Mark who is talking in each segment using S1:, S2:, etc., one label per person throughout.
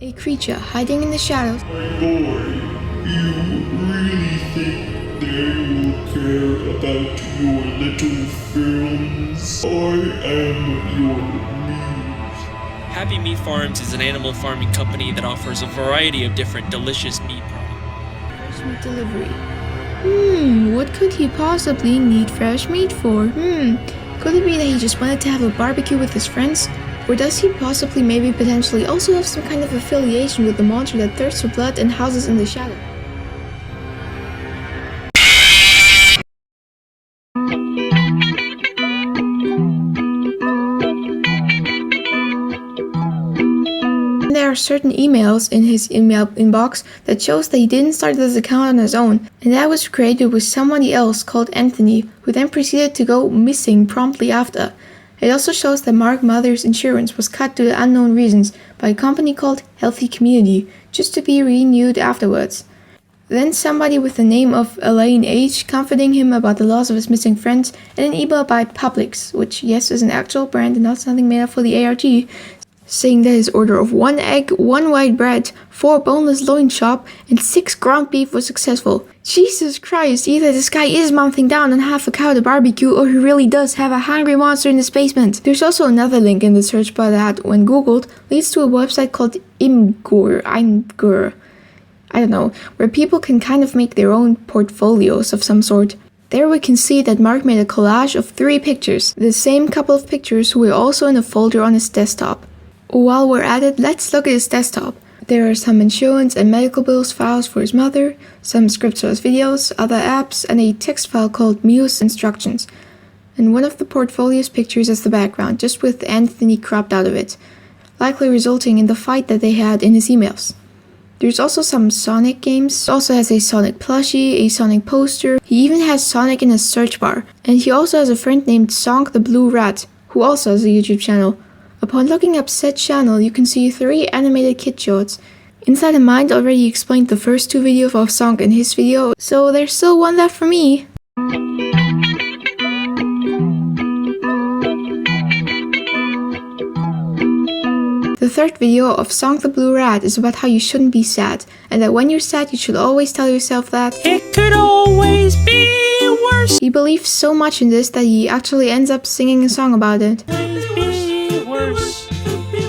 S1: A creature hiding in the shadows.
S2: My boy, you really think they will care about your little films? I am your muse.
S3: Happy Meat Farms is an animal farming company that offers a variety of different delicious meat products.
S1: Fresh meat delivery. What could he possibly need fresh meat for? Could it be that he just wanted to have a barbecue with his friends? Or does he possibly maybe potentially also have some kind of affiliation with the monster that thirsts for blood and houses in the shadow? There are certain emails in his email inbox that shows that he didn't start this account on his own, and that was created with somebody else called Anthony, who then proceeded to go missing promptly after. It also shows that Mark's mother's insurance was cut due to unknown reasons by a company called Healthy Community, just to be renewed afterwards. Then somebody with the name of Elaine H. comforting him about the loss of his missing friends, and an email by Publix, which yes is an actual brand and not something made up for the ARG, saying that his order of 1 egg, 1 white bread, 4 boneless loin chop, and 6 ground beef was successful. Jesus Christ, either this guy is mouthing down on half a cow at a barbecue, or he really does have a hungry monster in his basement. There's also another link in the search bar that, when googled, leads to a website called Imgur, I don't know, where people can kind of make their own portfolios of some sort. There we can see that Mark made a collage of 3 pictures, the same couple of pictures who were also in a folder on his desktop. While we're at it, let's look at his desktop. There are some insurance and medical bills files for his mother, some scripts for his videos, other apps, and a text file called Muse Instructions. And one of the portfolio's pictures as the background, just with Anthony cropped out of it, likely resulting in the fight that they had in his emails. There's also some Sonic games. He also has a Sonic plushie, a Sonic poster. He even has Sonic in his search bar. And he also has a friend named SONC the Blue Rat, who also has a YouTube channel. Upon looking up said channel, you can see 3 animated kid shorts. Inside of Mind already explained the first 2 videos of SONC in his video, so there's still one left for me. The third video of SONC the Blue Rat is about how you shouldn't be sad, and that when you're sad you should always tell yourself that
S3: It could always be worse.
S1: He believes so much in this that he actually ends up singing a song about it.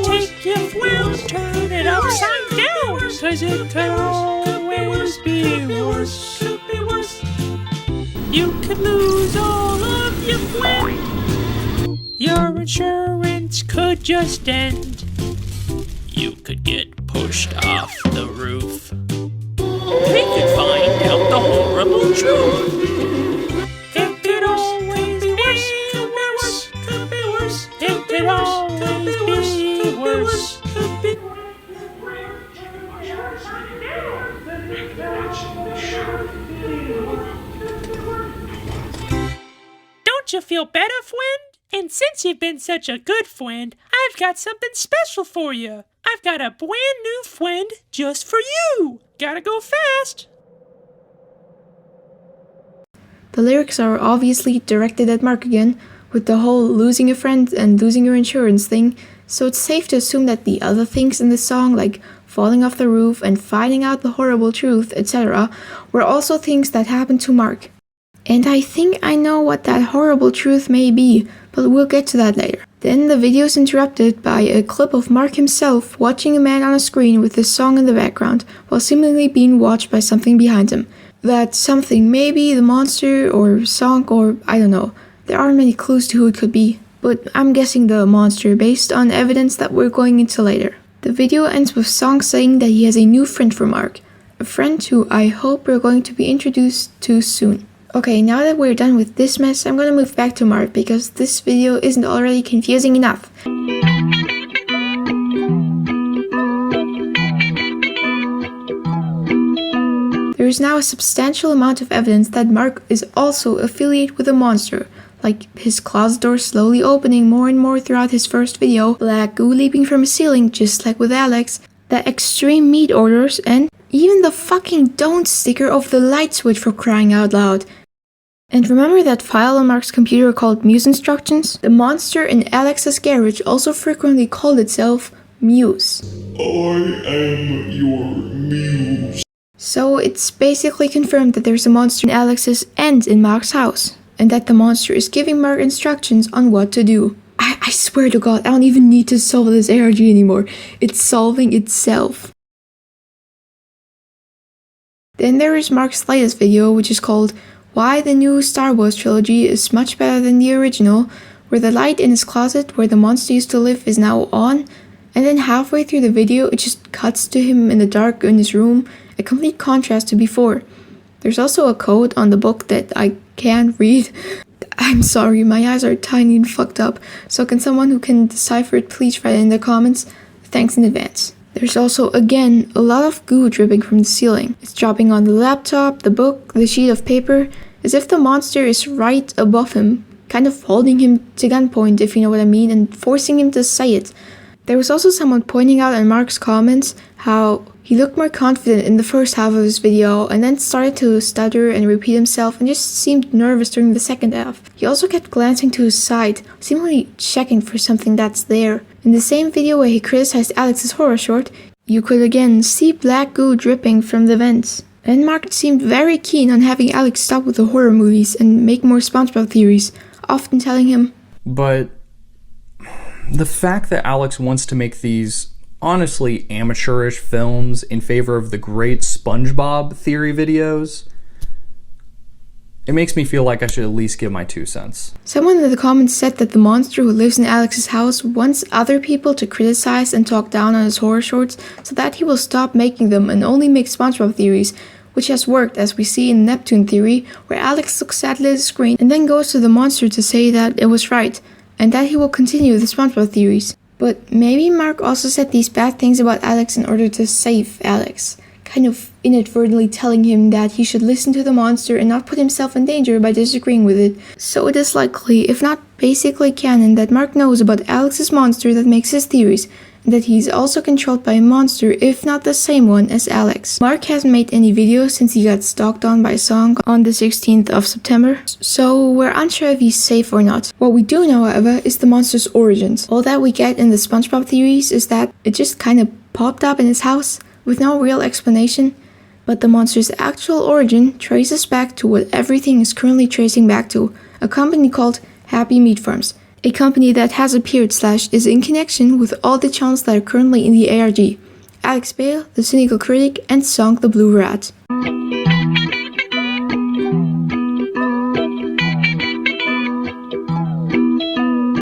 S3: Take your frown, turn it upside down, 'cause it could always be worse. You could lose all of your friend. Your insurance could just end. You could get pushed off the roof. We could find out the horrible truth. It could always be worse. Could be worse. It could always be worse. Don't you feel better, friend? And since you've been such a good friend, I've got something special for you. I've got a brand new friend just for you. Gotta go fast.
S1: The lyrics are obviously directed at Mark again, with the whole losing a friend and losing your insurance thing, so it's safe to assume that the other things in the song, like falling off the roof and finding out the horrible truth, etc., were also things that happened to Mark. And I think I know what that horrible truth may be, but we'll get to that later. Then the video is interrupted by a clip of Mark himself watching a man on a screen with this song in the background, while seemingly being watched by something behind him. That something may be the monster or SONC or I don't know. There aren't many clues to who it could be, but I'm guessing the monster based on evidence that we're going into later. The video ends with SONC saying that he has a new friend for Mark, a friend who I hope we're going to be introduced to soon. Okay, now that we're done with this mess, I'm gonna move back to Mark because this video isn't already confusing enough. There is now a substantial amount of evidence that Mark is also affiliated with a monster, like his closet door slowly opening more and more throughout his first video, black goo leaping from a ceiling just like with Alex, the extreme meat orders, and even the fucking don't sticker of the light switch, for crying out loud. And remember that file on Mark's computer called Muse Instructions? The monster in Alex's garage also frequently called itself muse.
S2: I am your muse.
S1: So it's basically confirmed that there's a monster in Alex's and in Mark's house, and that the monster is giving Mark instructions on what to do. I swear to God, I don't even need to solve this ARG anymore. It's solving itself. Then there is Mark's latest video, which is called Why the New Star Wars Trilogy is Much Better Than the Original, where the light in his closet where the monster used to live is now on, and then halfway through the video it just cuts to him in the dark in his room, a complete contrast to before. There's also a code on the book that I can't read. I'm sorry, my eyes are tiny and fucked up, so can someone who can decipher it please write it in the comments? Thanks in advance. There's also, again, a lot of goo dripping from the ceiling. It's dropping on the laptop, the book, the sheet of paper, as if the monster is right above him, kind of holding him to gunpoint, if you know what I mean, and forcing him to say it. There was also someone pointing out in Mark's comments how he looked more confident in the first half of his video and then started to stutter and repeat himself and just seemed nervous during the second half. He also kept glancing to his side, seemingly checking for something that's there. In the same video where he criticized Alex's horror short, you could again see black goo dripping from the vents. And Mark seemed very keen on having Alex stop with the horror movies and make more Spongebob theories, often telling him,
S4: But the fact that Alex wants to make these honestly amateurish films in favor of the great SpongeBob theory videos, it makes me feel like I should at least give my 2 cents.
S1: Someone in the comments said that the monster who lives in Alex's house wants other people to criticize and talk down on his horror shorts so that he will stop making them and only make SpongeBob theories, which has worked as we see in Neptune theory, where Alex looks sadly at the screen and then goes to the monster to say that it was right, and that he will continue the SpongeBob theories. But maybe Mark also said these bad things about Alex in order to save Alex, kind of inadvertently telling him that he should listen to the monster and not put himself in danger by disagreeing with it. So it is likely, if not basically canon, that Mark knows about Alex's monster that makes his theories, and that he's also controlled by a monster, if not the same one as Alex. Mark hasn't made any videos since he got stalked on by SONC on the 16th of September, so we're unsure if he's safe or not. What we do know, however, is the monster's origins. All that we get in the SpongeBob theories is that it just kind of popped up in his house with no real explanation, but the monster's actual origin traces back to what everything is currently tracing back to, a company called Happy Meat Farms. A company that has appeared / is in connection with all the channels that are currently in the ARG. Alex Bale, the Cynical Critic, and SONC the Blue Rat.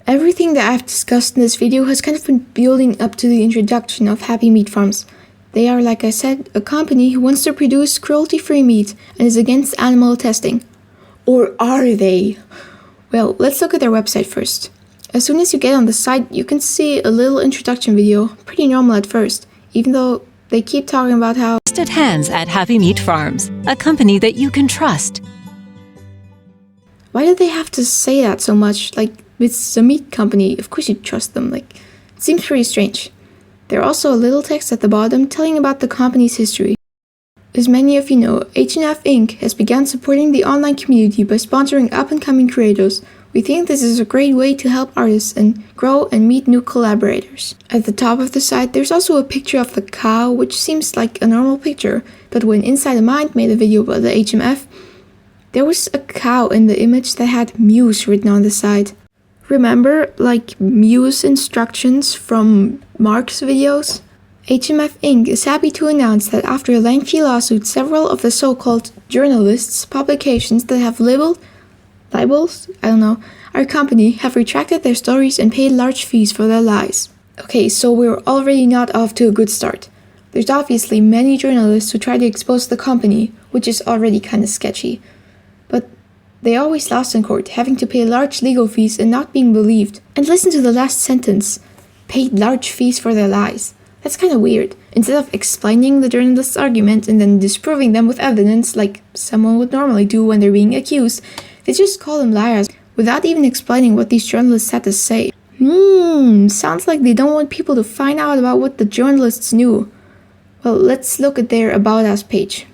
S1: Everything that I've discussed in this video has kind of been building up to the introduction of Happy Meat Farms. They are, like I said, a company who wants to produce cruelty-free meat and is against animal testing. Or are they? Well, let's look at their website first. As soon as you get on the site, you can see a little introduction video, pretty normal at first, even though they keep talking about how
S5: Trusted hands at Happy Meat Farms, a company that you can trust.
S1: Why do they have to say that so much? Like, it's a meat company, of course you trust them, like, it seems pretty strange. There's also a little text at the bottom telling about the company's history. As many of you know, H&F Inc. has begun supporting the online community by sponsoring up-and-coming creators. We think this is a great way to help artists and grow and meet new collaborators. At the top of the site, there's also a picture of the cow, which seems like a normal picture, but when Inside the Mind made a video about the HMF, there was a cow in the image that had Muse written on the side. Remember, like Muse instructions from Mark's videos? HMF Inc. is happy to announce that after a lengthy lawsuit, several of the so-called journalists' publications that have libels, our company have retracted their stories and paid large fees for their lies. Okay, so we're already not off to a good start. There's obviously many journalists who try to expose the company, which is already kinda sketchy. But they always lost in court, having to pay large legal fees and not being believed. And listen to the last sentence. Paid large fees for their lies. That's kind of weird. Instead of explaining the journalist's argument and then disproving them with evidence like someone would normally do when they're being accused, they just call them liars without even explaining what these journalists had to say. Sounds like they don't want people to find out about what the journalists knew. Well, let's look at their About Us page.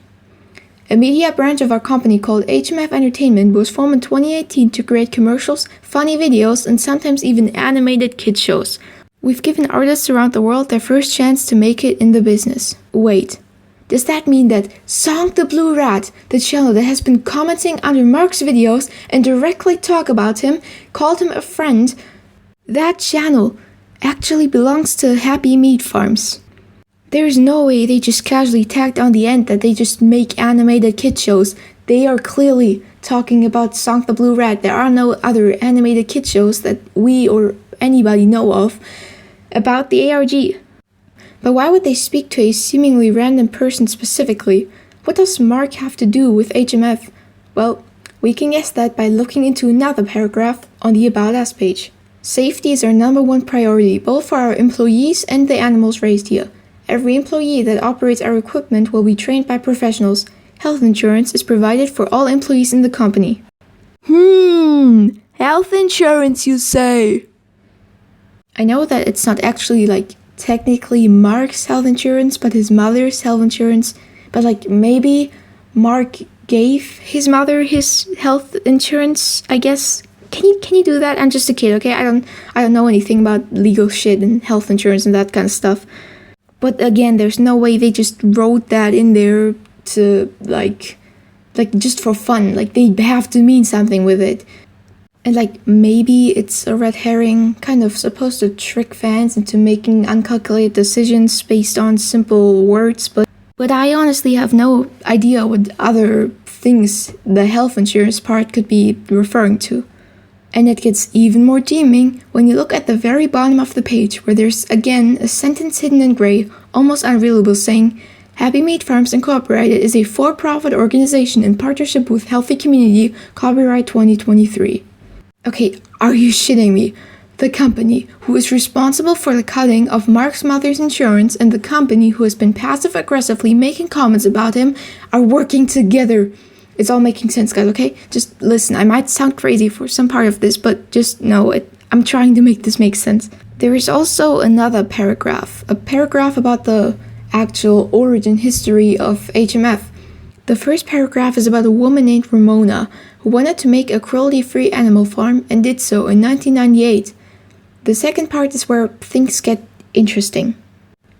S1: A media branch of our company called HMF Entertainment was formed in 2018 to create commercials, funny videos, and sometimes even animated kids shows. We've given artists around the world their first chance to make it in the business. Wait, does that mean that SONC the Blue Rat, the channel that has been commenting under Mark's videos and directly talk about him, called him a friend, that channel actually belongs to Happy Meat Farms? There's no way they just casually tagged on the end that they just make animated kid shows. They are clearly talking about SONC the Blue Rat. There are no other animated kid shows that we or anybody know of about the ARG. But why would they speak to a seemingly random person specifically? What does Mark have to do with HMF? Well, we can guess that by looking into another paragraph on the About Us page. Safety is our #1 priority, both for our employees and the animals raised here. Every employee that operates our equipment will be trained by professionals. Health insurance is provided for all employees in the company. Health insurance, you say? I know that it's not actually technically Mark's health insurance, but his mother's health insurance. But maybe Mark gave his mother his health insurance, I guess. Can you do that? I'm just a kid, okay? I don't know anything about legal shit and health insurance and that kind of stuff. But again, there's no way they just wrote that in there to just for fun. They have to mean something with it. And maybe it's a red herring, kind of supposed to trick fans into making uncalculated decisions based on simple words, but I honestly have no idea what other things the health insurance part could be referring to. And it gets even more deeming when you look at the very bottom of the page, where there's again a sentence hidden in gray, almost unreadable, saying, Happy Meat Farms Incorporated is a for-profit organization in partnership with Healthy Community, copyright 2023. Okay, are you shitting me? The company who is responsible for the cutting of Mark's mother's insurance and the company who has been passive-aggressively making comments about him are working together. It's all making sense, guys, okay? Just listen, I might sound crazy for some part of this, but just know it. I'm trying to make this make sense. There is also another paragraph, a paragraph about the actual origin history of HMF. The first paragraph is about a woman named Ramona who wanted to make a cruelty-free animal farm and did so in 1998. The second part is where things get interesting.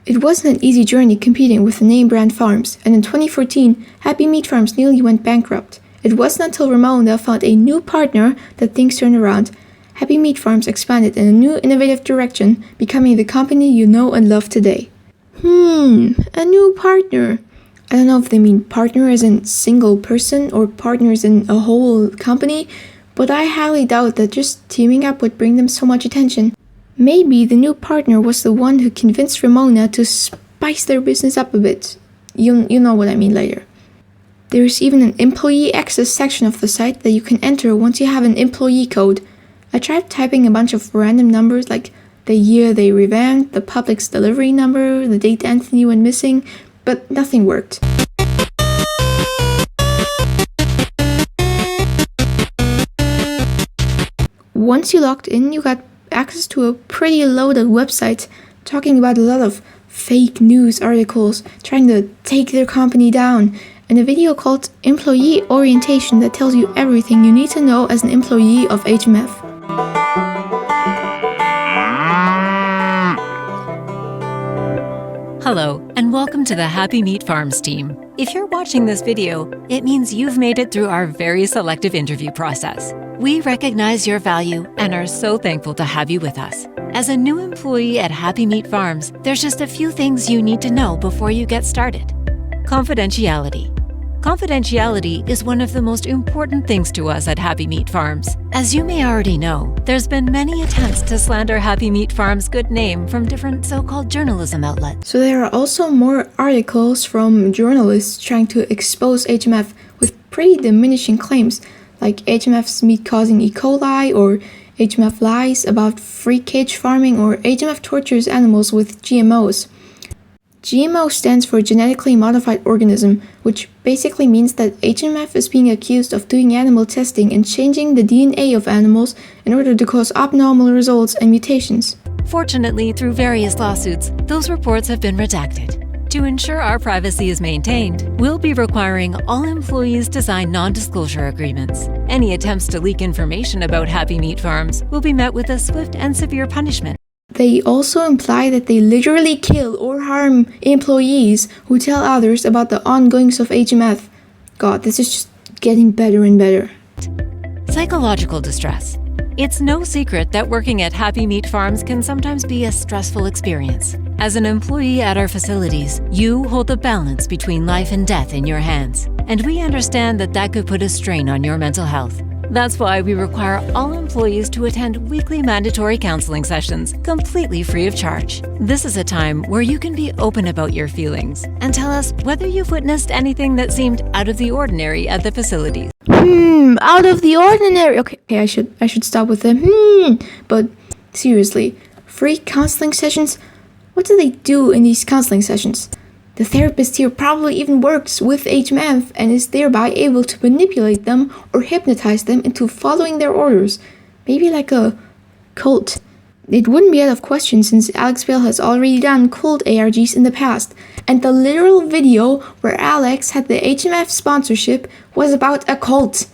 S1: It wasn't an easy journey competing with the name brand farms, and in 2014, Happy Meat Farms nearly went bankrupt. It wasn't until Ramona found a new partner that things turned around. Happy Meat Farms expanded in a new innovative direction, becoming the company you know and love today. A new partner. I don't know if they mean partner as in single person or partners in a whole company, but I highly doubt that just teaming up would bring them so much attention. Maybe the new partner was the one who convinced Ramona to spice their business up a bit. You know what I mean later. There's even an employee access section of the site that you can enter once you have an employee code. I tried typing a bunch of random numbers like the year they revamped, the Publix delivery number, the date Anthony went missing, but nothing worked. Once you logged in, you got access to a pretty loaded website talking about a lot of fake news articles trying to take their company down, and a video called Employee Orientation that tells you everything you need to know as an employee of HMF.
S5: Hello, and welcome to the Happy Meat Farms team. If you're watching this video, it means you've made it through our very selective interview process. We recognize your value and are so thankful to have you with us. As a new employee at Happy Meat Farms, there's just a few things you need to know before you get started. Confidentiality. Confidentiality is one of the most important things to us at Happy Meat Farms. As you may already know, there's been many attempts to slander Happy Meat Farms' good name from different so-called journalism outlets.
S1: So there are also more articles from journalists trying to expose HMF with pretty diminishing claims, like HMF's meat causing E. coli, or HMF lies about free cage farming, or HMF tortures animals with GMOs. GMO stands for genetically modified organism, which basically means that HMF is being accused of doing animal testing and changing the DNA of animals in order to cause abnormal results and mutations.
S5: Fortunately, through various lawsuits, those reports have been redacted. To ensure our privacy is maintained, we'll be requiring all employees to sign non-disclosure agreements. Any attempts to leak information about Happy Meat Farms will be met with a swift and severe punishment.
S1: They also imply that they literally kill or harm employees who tell others about the ongoings of HMF. God, this is just getting better and better.
S5: Psychological distress. It's no secret that working at Happy Meat Farms can sometimes be a stressful experience. As an employee at our facilities, you hold the balance between life and death in your hands, and we understand that that could put a strain on your mental health. That's why we require all employees to attend weekly mandatory counseling sessions, completely free of charge. This is a time where you can be open about your feelings and tell us whether you've witnessed anything that seemed out of the ordinary at the facilities.
S1: Out of the ordinary. Okay, I should stop with them. But seriously, free counseling sessions? What do they do in these counseling sessions? The therapist here probably even works with HMF and is thereby able to manipulate them or hypnotize them into following their orders. Maybe like a cult. It wouldn't be out of question since Alex Bale has already done cult ARGs in the past, and the literal video where Alex had the HMF sponsorship was about a cult.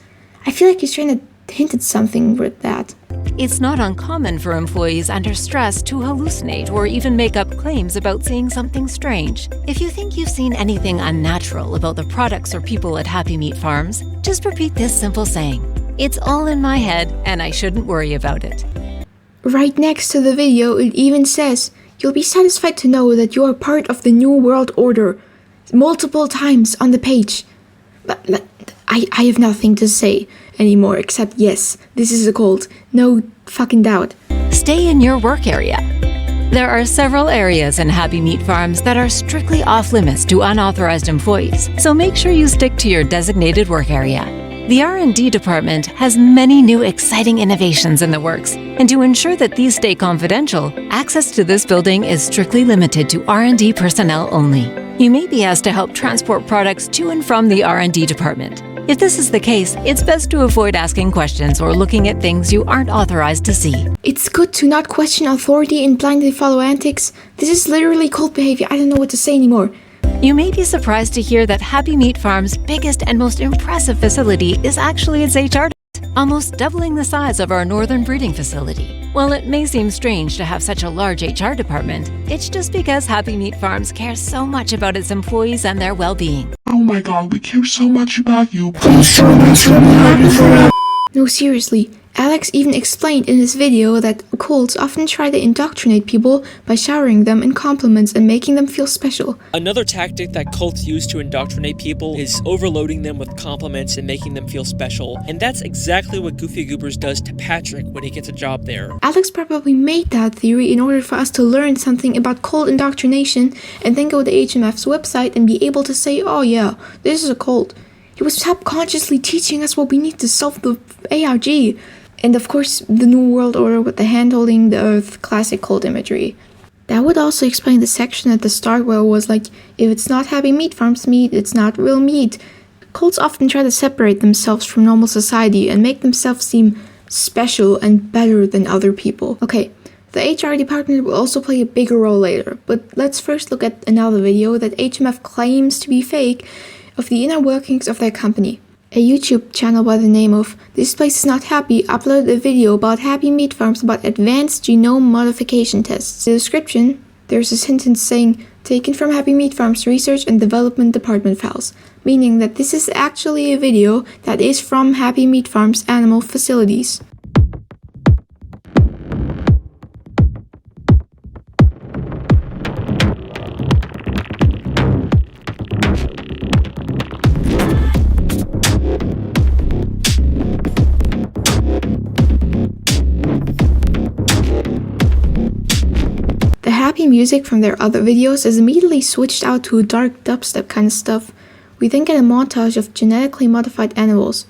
S1: I feel like he's trying to hint at something with that.
S5: It's not uncommon for employees under stress to hallucinate or even make up claims about seeing something strange. If you think you've seen anything unnatural about the products or people at Happy Meat Farms, just repeat this simple saying: "It's all in my head and I shouldn't worry about it."
S1: Right next to the video, it even says, "You'll be satisfied to know that you are part of the New World Order," multiple times on the page. But I have nothing to say anymore except yes, this is a cult. No fucking doubt.
S5: Stay in your work area. There are several areas in Happy Meat Farms that are strictly off limits to unauthorized employees, so make sure you stick to your designated work area. The R&D department has many new exciting innovations in the works, and to ensure that these stay confidential, access to this building is strictly limited to R&D personnel only. You may be asked to help transport products to and from the R&D department. If this is the case, it's best to avoid asking questions or looking at things you aren't authorized to see.
S1: It's good to not question authority and blindly follow antics. This is literally cult behavior. I don't know what to say anymore.
S5: You may be surprised to hear that Happy Meat Farm's biggest and most impressive facility is actually its HR department, almost doubling the size of our northern breeding facility. While it may seem strange to have such a large HR department, it's just because Happy Meat Farms cares so much about its employees and their well-being.
S2: Oh my god, we care so much about you. Please join us and be happy forever.
S1: No, seriously. Alex even explained in his video that cults often try to indoctrinate people by showering them in compliments and making them feel special.
S6: Another tactic that cults use to indoctrinate people is overloading them with compliments and making them feel special. And that's exactly what Goofy Goobers does to Patrick when he gets a job there.
S1: Alex probably made that theory in order for us to learn something about cult indoctrination and then go to HMF's website and be able to say, oh yeah, this is a cult. He was subconsciously teaching us what we need to solve the ARG. And of course, the New World Order with the hand holding the earth, classic cult imagery. That would also explain the section at the start where it was like, if it's not Happy Meat Farms meat, it's not real meat. Cults often try to separate themselves from normal society and make themselves seem special and better than other people. Okay, the HR department will also play a bigger role later, but let's first look at another video that HMF claims to be fake of the inner workings of their company. A YouTube channel by the name of This Place Is Not Happy uploaded a video about Happy Meat Farms about advanced genome modification tests. In the description, there's a sentence saying, taken from Happy Meat Farms Research and Development Department files, meaning that this is actually a video that is from Happy Meat Farms animal facilities. Happy music from their other videos is immediately switched out to dark dubstep kind of stuff. We then get a montage of genetically modified animals.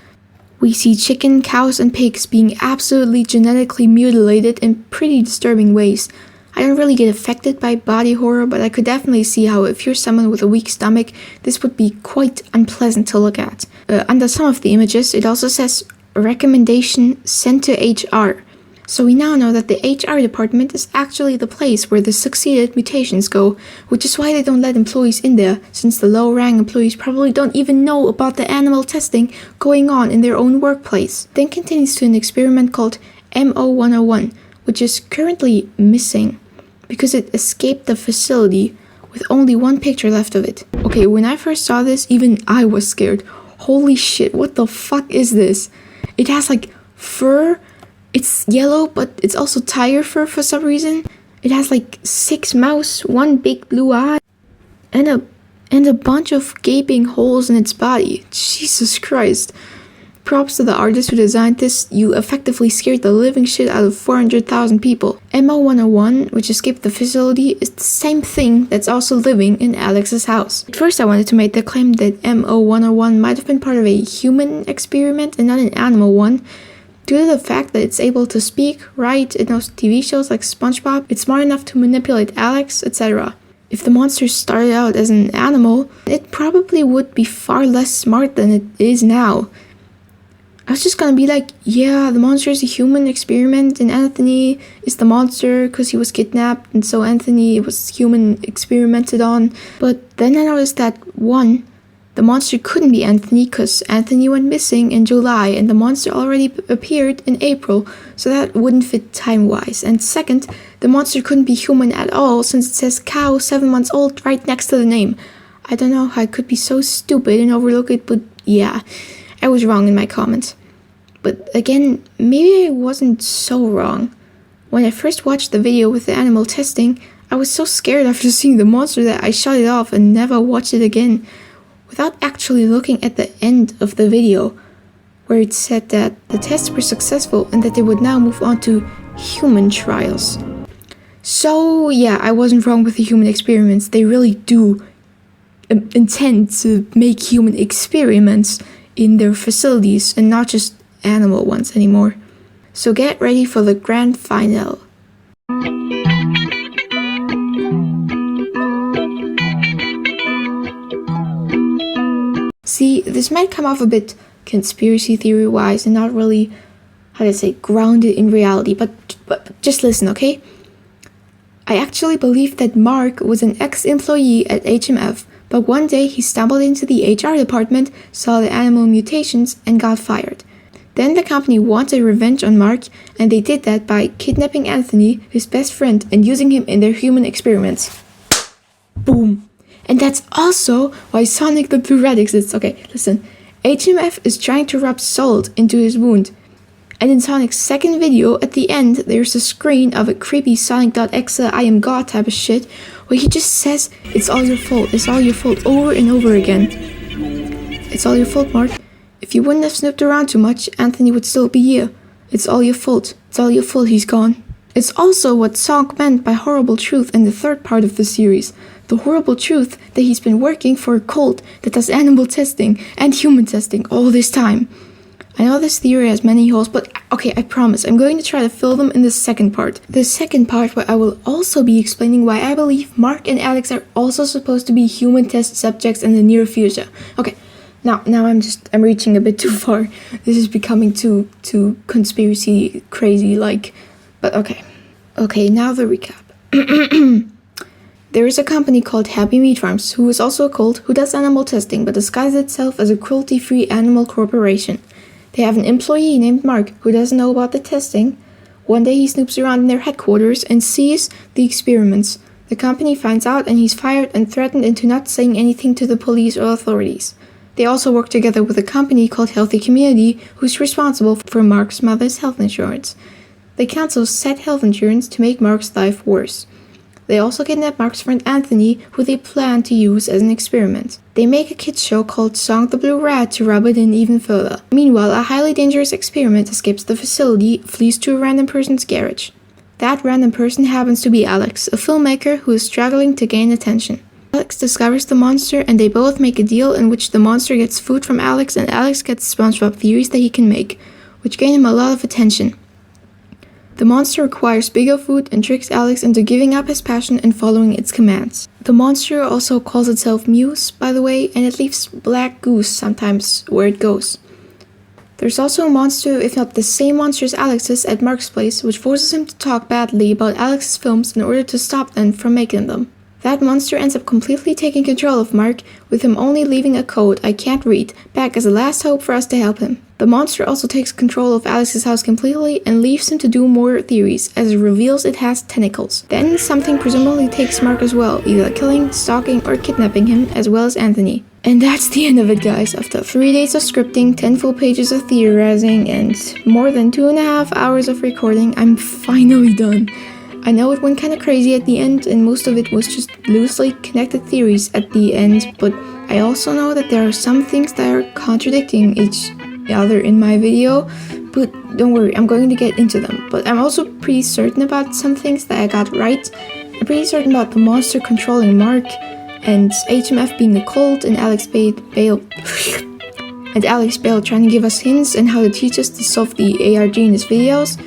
S1: We see chicken, cows, and pigs being absolutely genetically mutilated in pretty disturbing ways. I don't really get affected by body horror, but I could definitely see how if you're someone with a weak stomach, this would be quite unpleasant to look at. Under some of the images, it also says, recommendation sent to HR. So we now know that the HR department is actually the place where the succeeded mutations go, which is why they don't let employees in there, since the low-rank employees probably don't even know about the animal testing going on in their own workplace. Then continues to an experiment called MO101, which is currently missing. because it escaped the facility with only one picture left of it. Okay, when I first saw this, even I was scared. Holy shit, what the fuck is this? It has like fur. It's yellow, but it's also tiger fur for some reason. It has like 6 mouths, 1 big blue eye, and a bunch of gaping holes in its body. Jesus Christ. Props to the artist who designed this. You effectively scared the living shit out of 400,000 people. MO101, which escaped the facility, is the same thing that's also living in Alex's house. At first I wanted to make the claim that MO101 might have been part of a human experiment and not an animal one. Due to the fact that it's able to speak, write, it knows TV shows like Spongebob, it's smart enough to manipulate Alex, etc. If the monster started out as an animal, it probably would be far less smart than it is now. I was just gonna be like, yeah, the monster is a human experiment and Anthony is the monster because he was kidnapped and so Anthony was human experimented on. But then I noticed that 1, the monster couldn't be Anthony because Anthony went missing in July and the monster already appeared in April, so that wouldn't fit time-wise. And second, the monster couldn't be human at all since it says cow 7 months old right next to the name. I don't know how I could be so stupid and overlook it, but yeah, I was wrong in my comments. But again, maybe I wasn't so wrong. When I first watched the video with the animal testing, I was so scared after seeing the monster that I shut it off and never watched it again, without actually looking at the end of the video, where it said that the tests were successful and that they would now move on to human trials. So yeah, I wasn't wrong with the human experiments. They really do intend to make human experiments in their facilities and not just animal ones anymore. So get ready for the grand finale. See, this might come off a bit conspiracy theory wise and not really, how to say, grounded in reality, but just listen, okay? I actually believe that Mark was an ex-employee at HMF, but one day he stumbled into the HR department, saw the animal mutations, and got fired. Then the company wanted revenge on Mark, and they did that by kidnapping Anthony, his best friend, and using him in their human experiments. Boom. And that's also why Sonic the Blue Rat exists. Okay, listen. HMF is trying to rub salt into his wound. And in Sonic's second video, at the end, there's a screen of a creepy Sonic.exe I am God type of shit, where he just says, "It's all your fault, it's all your fault," over and over again. It's all your fault, Mark. If you wouldn't have snooped around too much, Anthony would still be here. It's all your fault. It's all your fault he's gone. It's also what SONC meant by horrible truth in the third part of the series. The horrible truth that he's been working for a cult that does animal testing and human testing all this time. I know this theory has many holes, but okay, I promise, I'm going to try to fill them in the second part. The second part where I will also be explaining why I believe Mark and Alex are also supposed to be human test subjects in the near future. Okay. Now I'm reaching a bit too far. This is becoming too conspiracy crazy like, but okay. Okay, now the recap. There is a company called Happy Meat Farms, who is also a cult who does animal testing but disguises itself as a cruelty-free animal corporation. They have an employee named Mark who doesn't know about the testing. One day he snoops around in their headquarters and sees the experiments. The company finds out and he's fired and threatened into not saying anything to the police or authorities. They also work together with a company called Healthy Community, who's responsible for Mark's mother's health insurance. They cancel said health insurance to make Mark's life worse. They also kidnap Mark's friend Anthony, who they plan to use as an experiment. They make a kids show called Sonic the Blue Rat to rub it in even further. Meanwhile, a highly dangerous experiment escapes the facility, flees to a random person's garage. That random person happens to be Alex, a filmmaker who is struggling to gain attention. Alex discovers the monster and they both make a deal in which the monster gets food from Alex and Alex gets Spongebob theories that he can make, which gain him a lot of attention. The monster requires bigger food and tricks Alex into giving up his passion and following its commands. The monster also calls itself Muse, by the way, and it leaves black goose sometimes where it goes. There's also a monster, if not the same monster as Alex's, at Mark's place, which forces him to talk badly about Alex's films in order to stop them from making them. That monster ends up completely taking control of Mark, with him only leaving a code I can't read back as a last hope for us to help him. The monster also takes control of Alex's house completely and leaves him to do more theories, as it reveals it has tentacles. Then something presumably takes Mark as well, either killing, stalking, or kidnapping him, as well as Anthony. And that's the end of it, guys. After 3 days of scripting, 10 full pages of theorizing, and more than 2.5 hours of recording, I'm finally done. I know it went kinda crazy at the end, and most of it was just loosely connected theories at the end, but I also know that there are some things that are contradicting each other in my video, but don't worry, I'm going to get into them. But I'm also pretty certain about some things that I got right. I'm pretty certain about the monster controlling Mark, and HMF being a cult, and Alex Bale trying to give us hints and how to teach us to solve the ARG in his videos.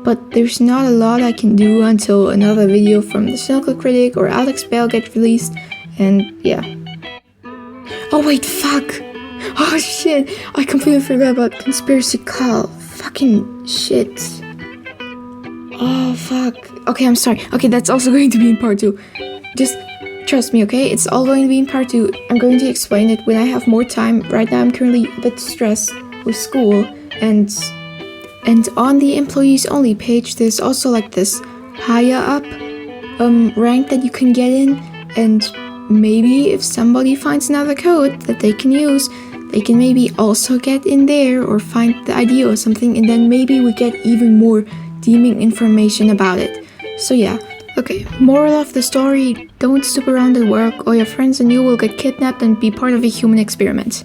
S1: But there's not a lot I can do until another video from the Cynical Critic or Alex Bale gets released, and yeah. Oh wait, fuck! Oh shit! I completely forgot about Conspiracy Call. Fucking shit. Oh fuck. Okay, I'm sorry. Okay, that's also going to be in part 2. Just trust me, okay? It's all going to be in part 2. I'm going to explain it when I have more time. Right now I'm currently a bit stressed with school, and on the employees only page, there's also like this higher up rank that you can get in, and maybe if somebody finds another code that they can use, they can maybe also get in there or find the ID or something, and then maybe we get even more deeming information about it. So yeah, okay, moral of the story, don't stoop around at work or your friends and you will get kidnapped and be part of a human experiment.